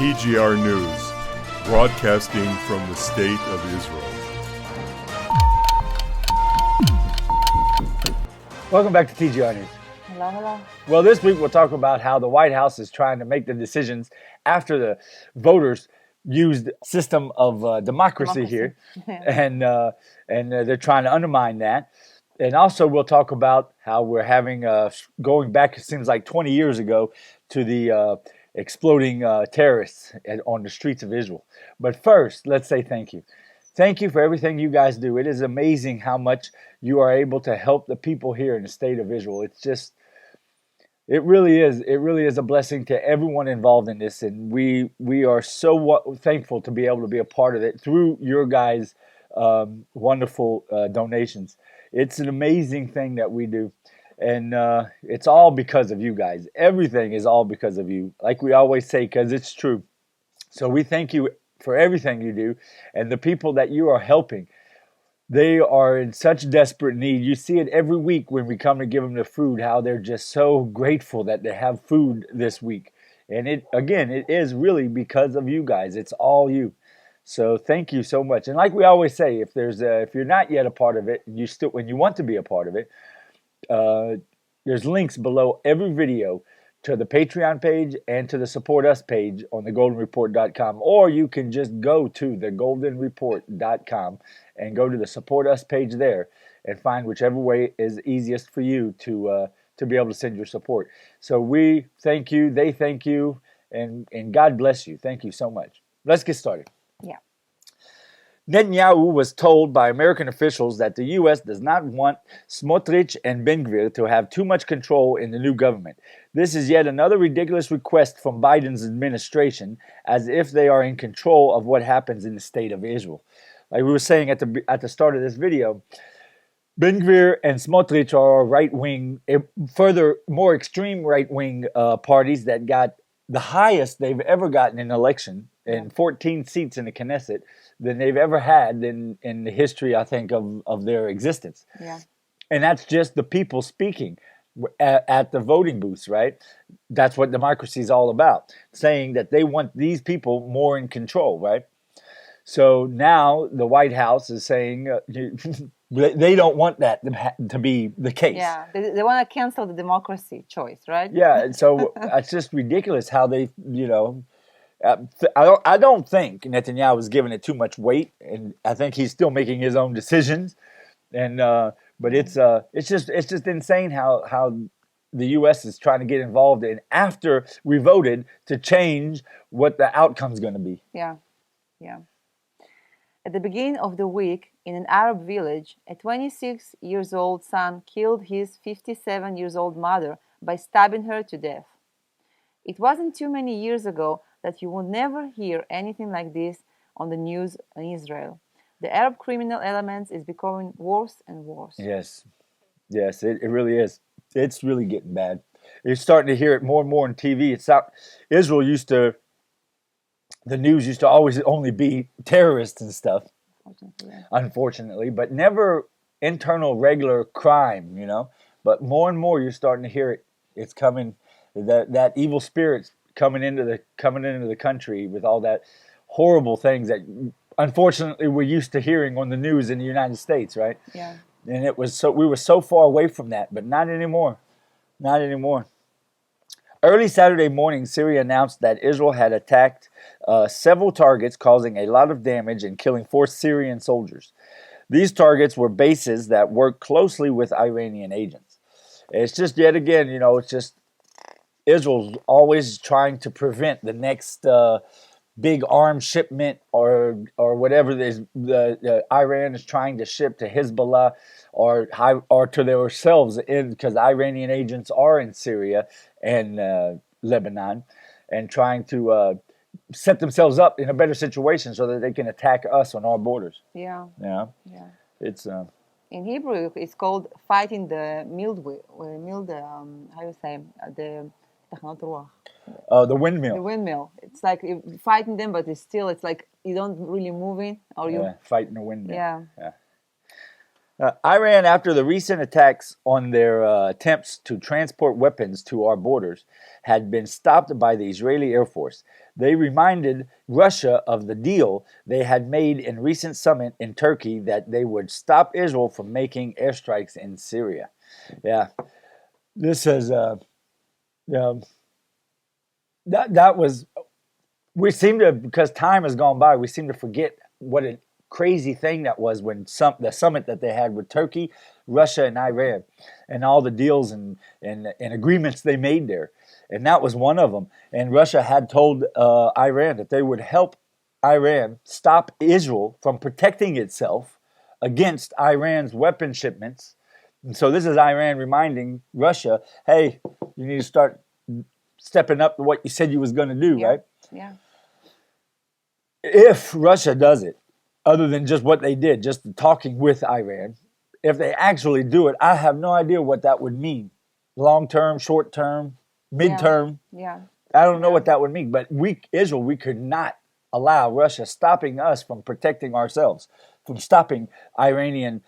TGR News, broadcasting from the State of Israel. Welcome back to TGR News. Hello, hello. Well, this week we'll talk about how the White House is trying to make the decisions after the voters used system of democracy here, Yeah. and they're trying to undermine that. And also we'll talk about how we're having, going back, it seems like 20 years ago, to the exploding terrorists on the streets of Israel. But first, let's say thank you. Thank you for everything you guys do. It is amazing how much you are able to help the people here in the state of Israel. It's just, it really is a blessing to everyone involved in this. And we are so thankful to be able to be a part of it through your guys' wonderful donations. It's an amazing thing that we do. And it's all because of you guys. Everything is all because of you, like we always say, because it's true. So we thank you for everything you do, and the people that you are helping. They are in such desperate need. You see it every week when we come to give them the food, how they're just so grateful that they have food this week. And it is really because of you guys. It's all you. So thank you so much. And like we always say, if you're not yet a part of it, and you want to be a part of it, there's links below every video to the Patreon page and to the Support Us page on thegoldenreport.com. Or you can just go to thegoldenreport.com and go to the Support Us page there and find whichever way is easiest for you to be able to send your support. So we thank you, they thank you, and God bless you. Thank you so much. Let's get started. Yeah. Netanyahu was told by American officials that the U.S. does not want Smotrich and Ben Gvir to have too much control in the new government. This is yet another ridiculous request from Biden's administration, as if they are in control of what happens in the state of Israel. Like we were saying at the start of this video, Ben Gvir and Smotrich are right-wing, further more extreme right-wing parties that got the highest they've ever gotten in an election, and 14 seats in the Knesset than they've ever had in the history, I think, of their existence. Yeah. And that's just the people speaking at the voting booths, right? That's what democracy is all about, saying that they want these people more in control, right? So now the White House is saying they don't want that to be the case. Yeah, they want to cancel the democracy choice, right? Yeah, so it's just ridiculous how they, I don't think Netanyahu was giving it too much weight, and I think he's still making his own decisions. And but it's just insane how the U.S. is trying to get involved in after we voted to change what the outcome's going to be. Yeah, yeah. At the beginning of the week, in an Arab village, a 26-year-old son killed his 57-year-old mother by stabbing her to death. It wasn't too many years ago that you would never hear anything like this on the news in Israel. The Arab criminal elements is becoming worse and worse. Yes, it really is. It's really getting bad. You're starting to hear it more and more on TV. Israel the news used to always only be terrorists and stuff, unfortunately, but never internal regular crime, But more and more you're starting to hear it. It's coming, that evil spirit's coming into the country with all that horrible things that unfortunately we're used to hearing on the news in the United States, right? Yeah. And we were so far away from that, but not anymore. Not anymore. Early Saturday morning, Syria announced that Israel had attacked several targets, causing a lot of damage and killing 4 Syrian soldiers. These targets were bases that work closely with Iranian agents. It's just, yet again, it's just Israel's always trying to prevent the next big arms shipment or whatever the Iran is trying to ship to Hezbollah or to themselves, because Iranian agents are in Syria and Lebanon, and trying to set themselves up in a better situation so that they can attack us on our borders. Yeah. Yeah. Yeah. It's in Hebrew, it's called fighting the how you say the the windmill. The windmill. It's like you're fighting them, but it's like you don't really moving, or you fighting the windmill. Yeah. Iran, after the recent attacks on their attempts to transport weapons to our borders, had been stopped by the Israeli Air Force. they reminded Russia of the deal they had made in recent summit in Turkey that they would stop Israel from making airstrikes in Syria. Yeah, this is that was, we seem to, because time has gone by, we seem to forget what a crazy thing that was when the summit that they had with Turkey, Russia, and Iran, and all the deals and agreements they made there. And that was one of them. And Russia had told Iran that they would help Iran stop Israel from protecting itself against Iran's weapon shipments. And so this is Iran reminding Russia, hey, you need to start stepping up to what you said you was going to do, right? Yeah. If Russia does it, other than just what they did, just talking with Iran, if they actually do it, I have no idea what that would mean. Long term, short term, midterm. Yeah. I don't know what that would mean. But Israel, we could not allow Russia stopping us from protecting ourselves, from stopping Iranian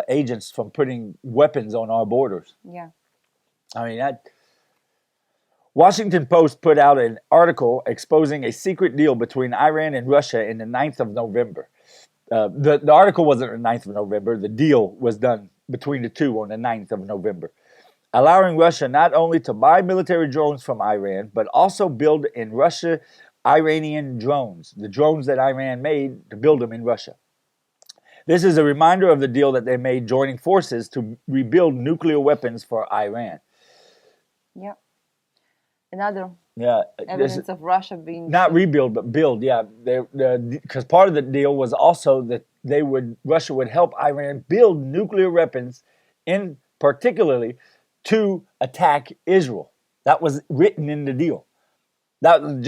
agents from putting weapons on our borders. Yeah. I mean, that. Washington Post put out an article exposing a secret deal between Iran and Russia in the 9th of November. The article wasn't the 9th of November. The deal was done between the two on the 9th of November, allowing Russia not only to buy military drones from Iran, but also build in Russia Iranian drones, the drones that Iran made to build them in Russia. This is a reminder of the deal that they made joining forces to rebuild nuclear weapons for Iran. Yeah. Another Yeah, evidence of Russia being not rebuild but build. Yeah, because part of the deal was also that Russia would help Iran build nuclear weapons, in particularly to attack Israel. That was written in the deal. That was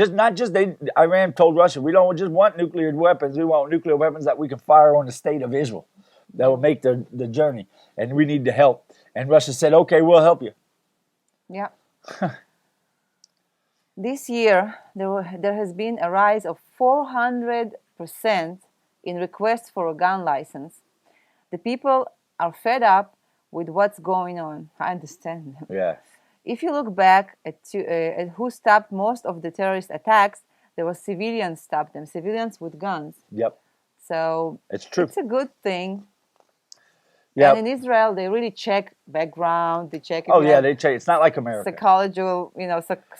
Iran told Russia, we don't just want nuclear weapons. We want nuclear weapons that we can fire on the state of Israel, that will make the journey, and we need the help. And Russia said, okay, we'll help you. Yeah. This year, there has been a rise of 400% in requests for a gun license. The people are fed up with what's going on. I understand them. Yeah. If you look back at who stopped most of the terrorist attacks, there were civilians stopped them, civilians with guns. Yep. So it's true. It's a good thing. Yeah. And in Israel, they really check background. They check. They check. It's not like America. Psychology,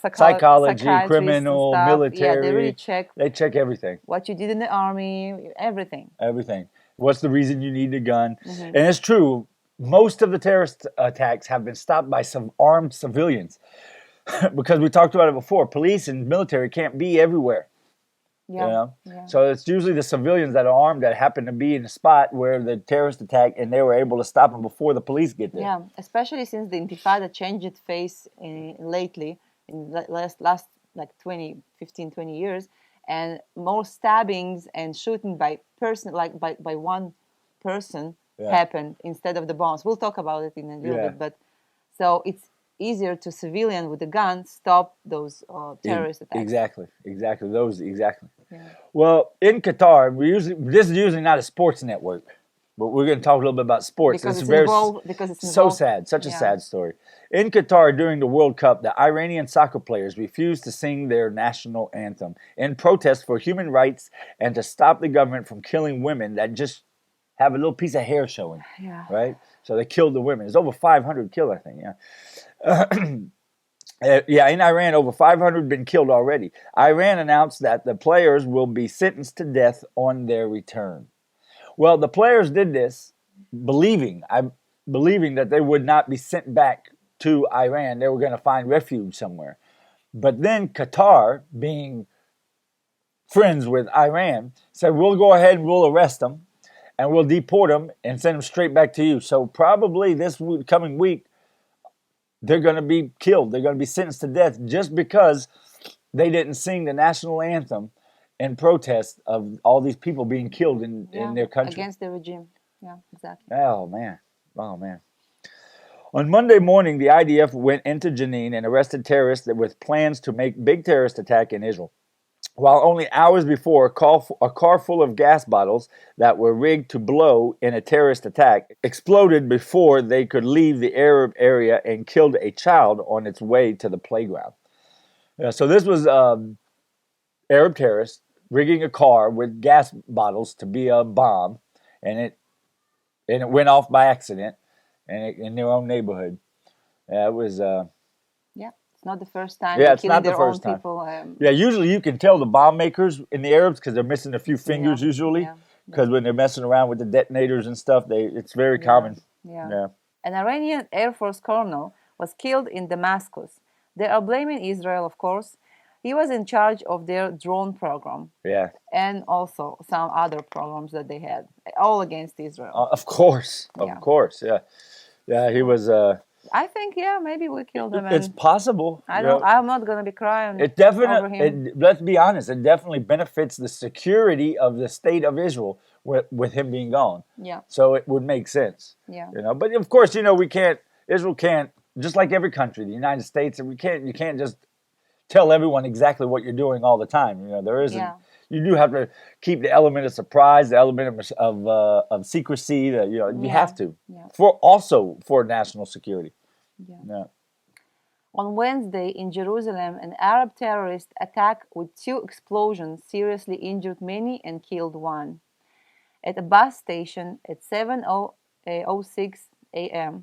psychology, criminal, military. Yeah, they really check. They check everything. What you did in the army, everything. Everything. What's the reason you need a gun? Mm-hmm. And it's true. Most of the terrorist attacks have been stopped by some armed civilians, because we talked about it before. Police and military can't be everywhere. Yeah. You know? So it's usually the civilians that are armed that happen to be in the spot where the terrorist attack, and they were able to stop them before the police get there. Yeah, especially since the Intifada changed its face lately, in the last like 15, 20 years, and more stabbings and shooting by person, like by one person, happened instead of the bombs. We'll talk about it in a little bit, but so it's easier to civilian with a gun stop those terrorist attacks. Exactly. Yeah. Well, in Qatar, this is usually not a sports network, but we're going to talk a little bit about sports. Because it's involved. So sad, such a sad story. In Qatar during the World Cup, the Iranian soccer players refused to sing their national anthem in protest for human rights and to stop the government from killing women that just have a little piece of hair showing. Yeah. Right? So they killed the women. It's over 500 killed, I think. Yeah. In Iran, over 500 been killed already. Iran announced that the players will be sentenced to death on their return. Well, the players did this believing that they would not be sent back to Iran. They were going to find refuge somewhere. But then Qatar, being friends with Iran, said, we'll go ahead and we'll arrest them and we'll deport them and send them straight back to you. So probably this coming week, they're going to be killed. They're going to be sentenced to death just because they didn't sing the national anthem in protest of all these people being killed in their country. Against the regime. Yeah, exactly. Oh, man. On Monday morning, the IDF went into Jenin and arrested terrorists with plans to make big terrorist attack in Israel. While only hours before, a car full of gas bottles that were rigged to blow in a terrorist attack exploded before they could leave the Arab area and killed a child on its way to the playground. So this was Arab terrorists rigging a car with gas bottles to be a bomb, and it went off by accident, and in their own neighborhood. It was. Yeah, it's not the first time Yeah, they're it's killing not the their own first time. people. Yeah, usually you can tell the bomb makers in the Arabs because they're missing a few fingers Yeah, usually. yeah, Because when they're messing around with the detonators and stuff, it's very common. yeah. Yeah. An Iranian Air Force colonel was killed in Damascus. They are blaming Israel, of course. He was in charge of their drone program Yeah. and also some other programs that they had, all against Israel. Of course. Yeah. Of course. Yeah. Yeah, he was. I think, yeah, maybe we killed him. It's And possible. I don't. I'm not gonna be crying It over definitely. him. Let's be honest. It definitely benefits the security of the state of Israel with him being gone. Yeah, So it would make sense. yeah, But of course, we can't. Israel can't. Just like every country, the United States, and you can't just tell everyone exactly what you're doing all the time. There isn't. yeah. You do have to keep the element of surprise, the element of secrecy. That you Yeah, have to yeah. for national security. Yeah. Yeah. On Wednesday in Jerusalem, an Arab terrorist attack with 2 explosions seriously injured many and killed 1. At a bus station at 7:06 a.m.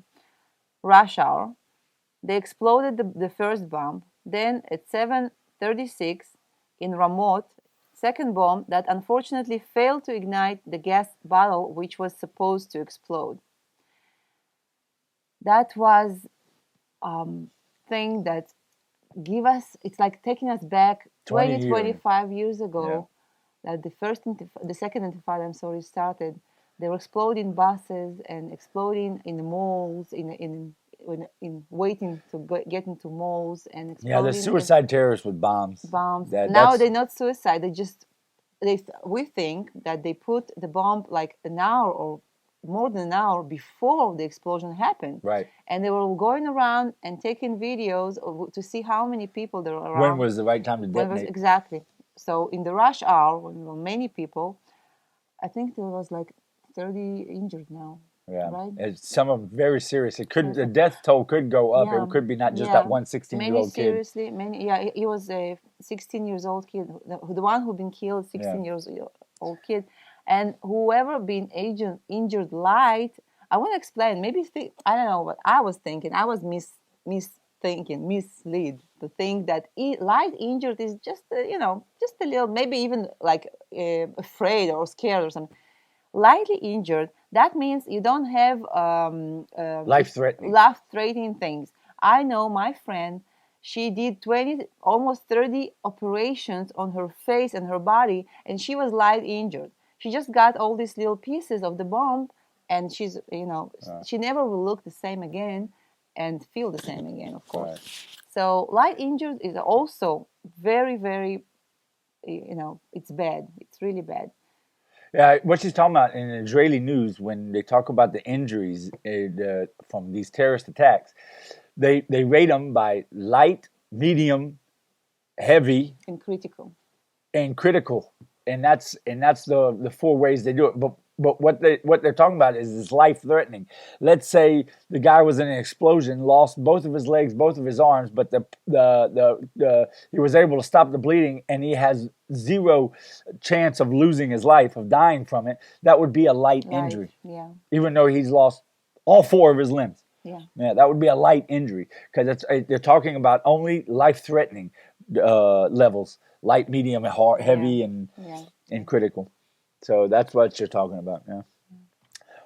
rush hour, they exploded the first bomb. Then at 7:36 in Ramot, second bomb that unfortunately failed to ignite the gas bottle which was supposed to explode. That was thing that it's like taking us back 20, 25 years ago, that the second intifada, started. They were exploding buses and exploding in the malls, in waiting to get into malls and exploding. Yeah, the suicide terrorists with bombs. Now they're not suicide. We think that they put the bomb like an hour or more than an hour before the explosion happened. Right. And they were going around and taking videos to see how many people there were around. When was the right time to detonate? Exactly. So in the rush hour, when there were many people, I think there was like 30 injured now. Yeah. Right? Some of them very serious. The death toll could go up. Yeah. It could be not just that one 16-year-old kid. Seriously, he was a 16 years old kid. The one who been killed, 16 years old kid. And whoever been injured light, I want to explain. Maybe I don't know what I was thinking. I was misled to think that light injured is just just a little, maybe even like afraid or scared or something. Lightly injured, that means you don't have life-threatening things. I know my friend. She did 20, almost 30 operations on her face and her body, and she was light injured. She just got all these little pieces of the bomb, and she's, she never will look the same again and feel the same again, of course. Right. So light injured is also very, very, it's bad. It's really bad. Yeah, what she's talking about in Israeli news, when they talk about the injuries from these terrorist attacks, they rate them by light, medium, heavy, and critical. And that's the 4 ways they do it. But what they're talking about is life threatening. Let's say the guy was in an explosion, lost both of his legs, both of his arms, but he was able to stop the bleeding, and he has 0 chance of losing his life, of dying from it. That would be a light injury. Yeah. Even though he's lost all 4 of his limbs. Yeah. Yeah, that would be a light injury, because they're talking about only life-threatening levels: light, medium, heavy, and critical. So that's what you're talking about. Yeah.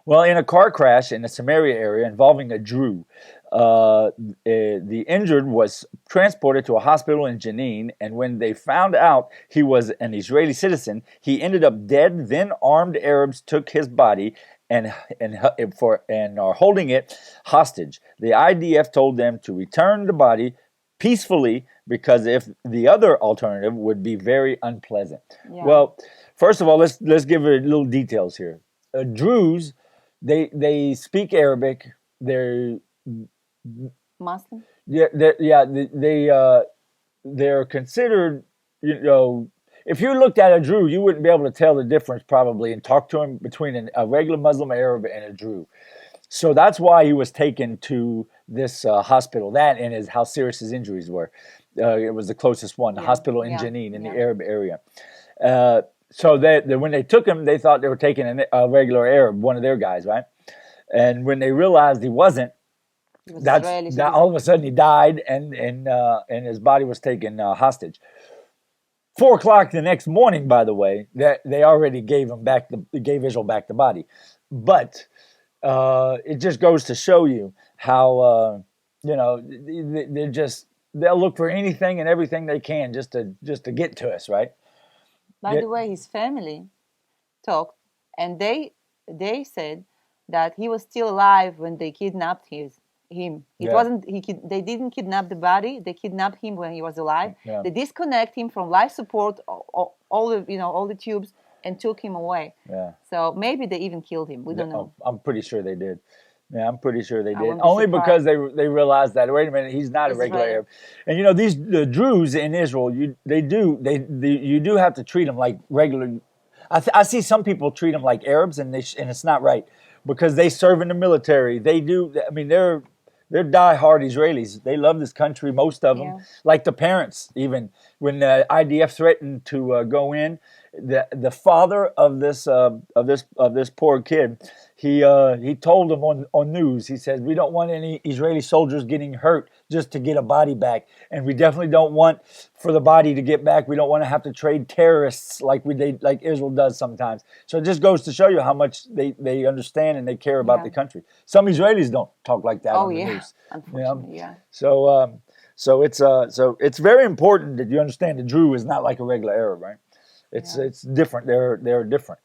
Well, in a car crash in the Samaria area involving a Jew, the injured was transported to a hospital in Jenin, and when they found out he was an Israeli citizen, he ended up dead. Then armed Arabs took his body and are holding it hostage. The IDF told them to return the body peacefully, because if the other alternative would be very unpleasant. Yeah. Well, first of all, let's give it little details here. Druze, they speak Arabic. They're Muslim. They're considered. If you looked at a Druze, you wouldn't be able to tell the difference probably and talk to him between a regular Muslim Arab and a Druze. So that's why he was taken to this hospital. That and how serious his injuries were. It was the closest one, the hospital in Jenin in the Arab area. So when they took him, they thought they were taking a regular Arab, one of their guys, right? And when they realized he wasn't, all of a sudden he died, and his body was taken hostage. 4 o'clock the next morning, by the way, they already gave Israel back the body. But it just goes to show you how they'll look for anything and everything they can just to get to us, right? By the way, his family talked, and they said that he was still alive when they kidnapped him. It wasn't they didn't kidnap the body. They kidnapped him when he was alive. Yeah. They disconnect him from life support, all the tubes, and took him away. Yeah. So maybe they even killed him. We don't know. I'm pretty sure they did. Yeah, I'm pretty sure they did. Only because they realized that, wait a minute, he's not a regular Arab. And the Druze in Israel, you do have to treat them like regular. I see some people treat them like Arabs, and it's not right, because they serve in the military. They do. I mean, they're die-hard Israelis. They love this country, most of them. Like the parents, even when the IDF threatened to go in, the father of this poor kid, he told them on news. He said, "We don't want any Israeli soldiers getting hurt just to get a body back, and we definitely don't want for the body to get back. We don't want to have to trade terrorists like Israel does sometimes." So it just goes to show you how much they understand and they care about the country. Some Israelis don't talk like that on the news. Unfortunately, So it's very important that you understand the Jew is not like a regular Arab, right? It's different. They're different.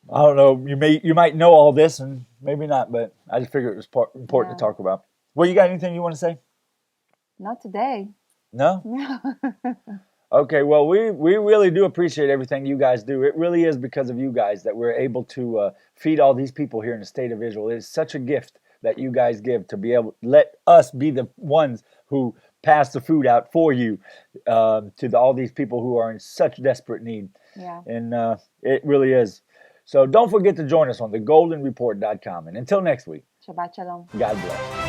I don't know. You might know all this and maybe not, but I just figured it was important to talk about. Well, you got anything you want to say? Not today. No? No. Okay, well, we really do appreciate everything you guys do. It really is because of you guys that we're able to feed all these people here in the state of Israel. It is such a gift that you guys give to be able to let us be the ones who pass the food out for you to all these people who are in such desperate need. Yeah. And it really is. So don't forget to join us on thegoldenreport.com. And until next week. Shabbat Shalom. God bless.